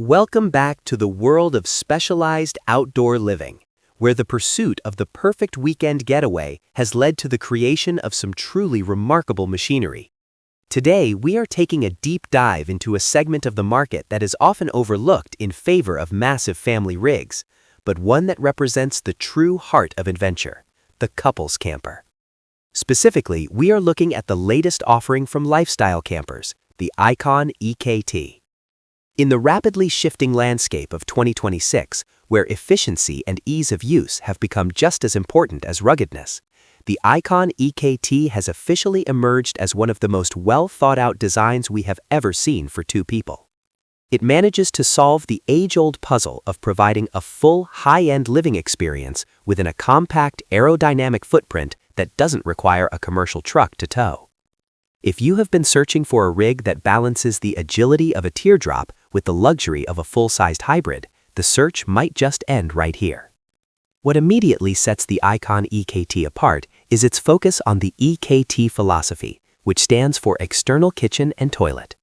Welcome back to the world of specialized outdoor living, where the pursuit of the perfect weekend getaway has led to the creation of some truly remarkable machinery. Today, we are taking a deep dive into a segment of the market that is often overlooked in favor of massive family rigs, but one that represents the true heart of adventure, the couples camper. Specifically, we are looking at the latest offering from lifestyle campers, the Iconn-EKT. In the rapidly shifting landscape of 2026, where efficiency and ease of use have become just as important as ruggedness, the Iconn-EKT has officially emerged as one of the most well-thought-out designs we have ever seen for two people. It manages to solve the age-old puzzle of providing a full, high-end living experience within a compact aerodynamic footprint that doesn't require a commercial truck to tow. If you have been searching for a rig that balances the agility of a teardrop with the luxury of a full-sized hybrid, the search might just end right here. What immediately sets the Iconn-EKT apart is its focus on the EKT philosophy, which stands for external kitchen and toilet.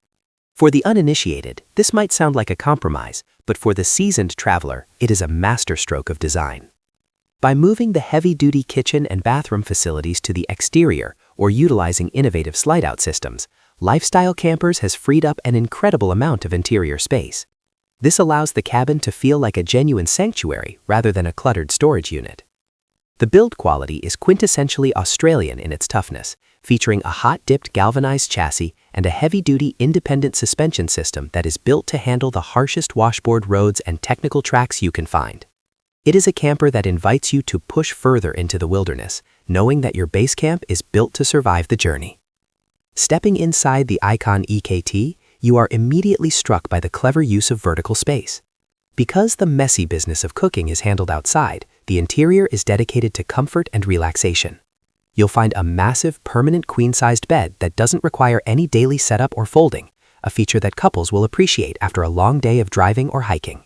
For the uninitiated, this might sound like a compromise, but for the seasoned traveler, it is a masterstroke of design. By moving the heavy-duty kitchen and bathroom facilities to the exterior or utilizing innovative slide-out systems, Lifestyle Campers has freed up an incredible amount of interior space. This allows the cabin to feel like a genuine sanctuary rather than a cluttered storage unit. The build quality is quintessentially Australian in its toughness, featuring a hot-dipped galvanized chassis and a heavy-duty independent suspension system that is built to handle the harshest washboard roads and technical tracks you can find. It is a camper that invites you to push further into the wilderness, knowing that your base camp is built to survive the journey. Stepping inside the Iconn-EKT, you are immediately struck by the clever use of vertical space. Because the messy business of cooking is handled outside, the interior is dedicated to comfort and relaxation. You'll find a massive permanent queen-sized bed that doesn't require any daily setup or folding, a feature that couples will appreciate after a long day of driving or hiking.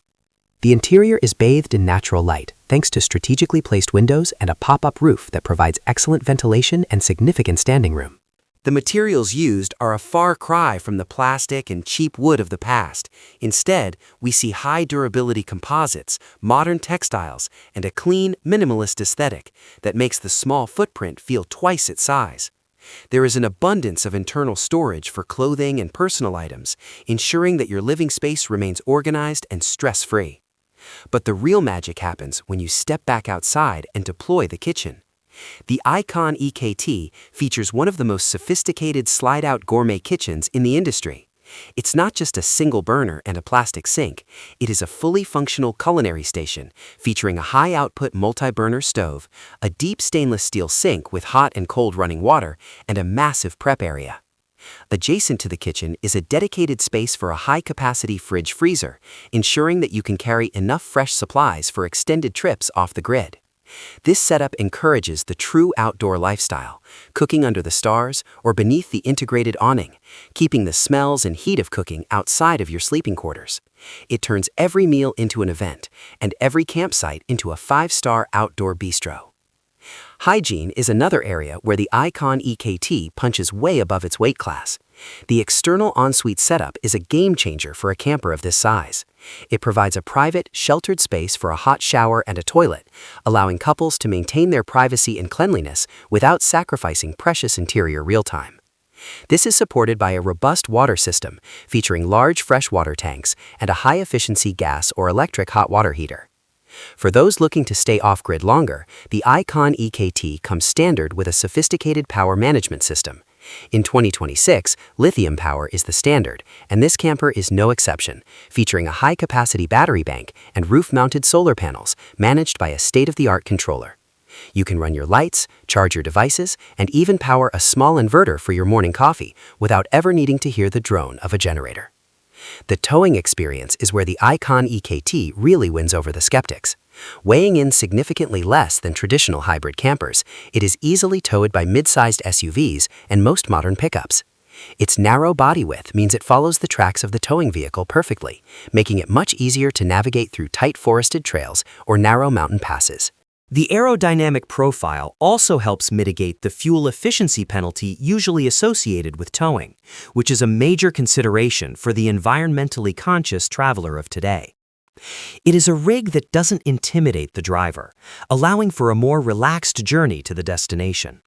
The interior is bathed in natural light, thanks to strategically placed windows and a pop-up roof that provides excellent ventilation and significant standing room. The materials used are a far cry from the plastic and cheap wood of the past. Instead, we see high-durability composites, modern textiles, and a clean, minimalist aesthetic that makes the small footprint feel twice its size. There is an abundance of internal storage for clothing and personal items, ensuring that your living space remains organized and stress-free. But the real magic happens when you step back outside and deploy the kitchen. The Iconn-EKT features one of the most sophisticated slide-out gourmet kitchens in the industry. It's not just a single burner and a plastic sink. It is a fully functional culinary station featuring a high-output multi-burner stove, a deep stainless steel sink with hot and cold running water, and a massive prep area. Adjacent to the kitchen is a dedicated space for a high-capacity fridge-freezer, ensuring that you can carry enough fresh supplies for extended trips off the grid. This setup encourages the true outdoor lifestyle, cooking under the stars or beneath the integrated awning, keeping the smells and heat of cooking outside of your sleeping quarters. It turns every meal into an event and every campsite into a 5-star outdoor bistro. Hygiene is another area where the Iconn-EKT punches way above its weight class. The external ensuite setup is a game-changer for a camper of this size. It provides a private, sheltered space for a hot shower and a toilet, allowing couples to maintain their privacy and cleanliness without sacrificing precious interior real-time. This is supported by a robust water system featuring large freshwater tanks and a high-efficiency gas or electric hot water heater. For those looking to stay off-grid longer, the Iconn-EKT comes standard with a sophisticated power management system. In 2026, lithium power is the standard, and this camper is no exception, featuring a high-capacity battery bank and roof-mounted solar panels managed by a state-of-the-art controller. You can run your lights, charge your devices, and even power a small inverter for your morning coffee without ever needing to hear the drone of a generator. The towing experience is where the Iconn-EKT really wins over the skeptics. Weighing in significantly less than traditional hybrid campers, it is easily towed by mid-sized SUVs and most modern pickups. Its narrow body width means it follows the tracks of the towing vehicle perfectly, making it much easier to navigate through tight forested trails or narrow mountain passes. The aerodynamic profile also helps mitigate the fuel efficiency penalty usually associated with towing, which is a major consideration for the environmentally conscious traveler of today. It is a rig that doesn't intimidate the driver, allowing for a more relaxed journey to the destination.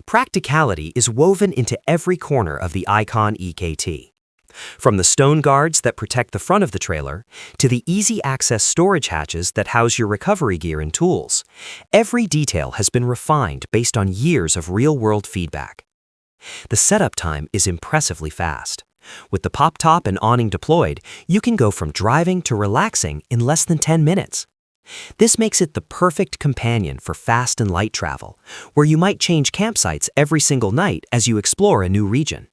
Practicality is woven into every corner of the Iconn-EKT. From the stone guards that protect the front of the trailer to the easy-access storage hatches that house your recovery gear and tools, every detail has been refined based on years of real-world feedback. The setup time is impressively fast. With the pop top and awning deployed, you can go from driving to relaxing in less than 10 minutes. This makes it the perfect companion for fast and light travel, where you might change campsites every single night as you explore a new region.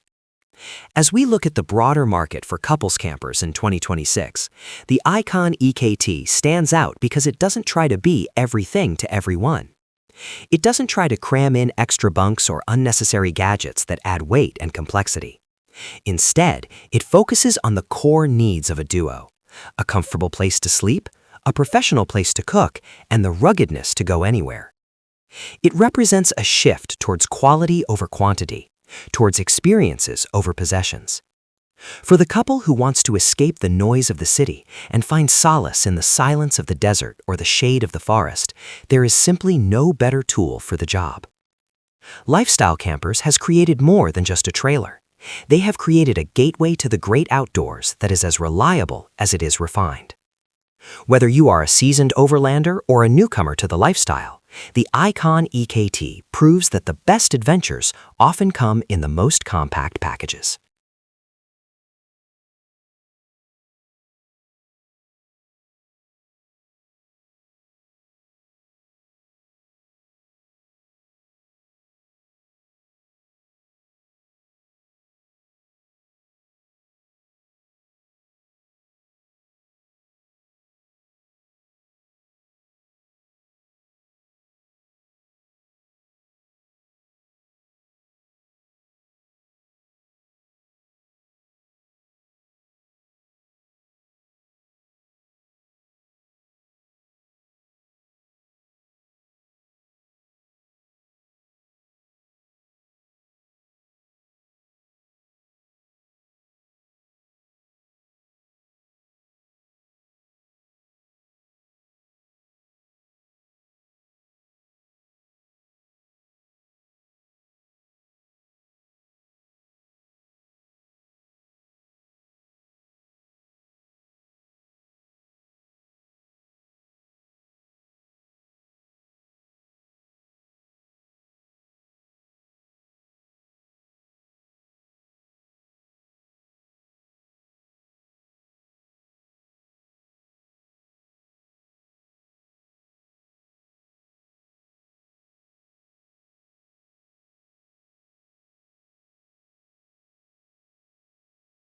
As we look at the broader market for couples campers in 2026, the Iconn-EKT stands out because it doesn't try to be everything to everyone. It doesn't try to cram in extra bunks or unnecessary gadgets that add weight and complexity. Instead, it focuses on the core needs of a duo: a comfortable place to sleep, a professional place to cook, and the ruggedness to go anywhere. It represents a shift towards quality over quantity, towards experiences over possessions. For the couple who wants to escape the noise of the city and find solace in the silence of the desert or the shade of the forest, there is simply no better tool for the job. Lifestyle Campers has created more than just a trailer. They have created a gateway to the great outdoors that is as reliable as it is refined. Whether you are a seasoned overlander or a newcomer to the lifestyle, the Iconn-EKT proves that the best adventures often come in the most compact packages.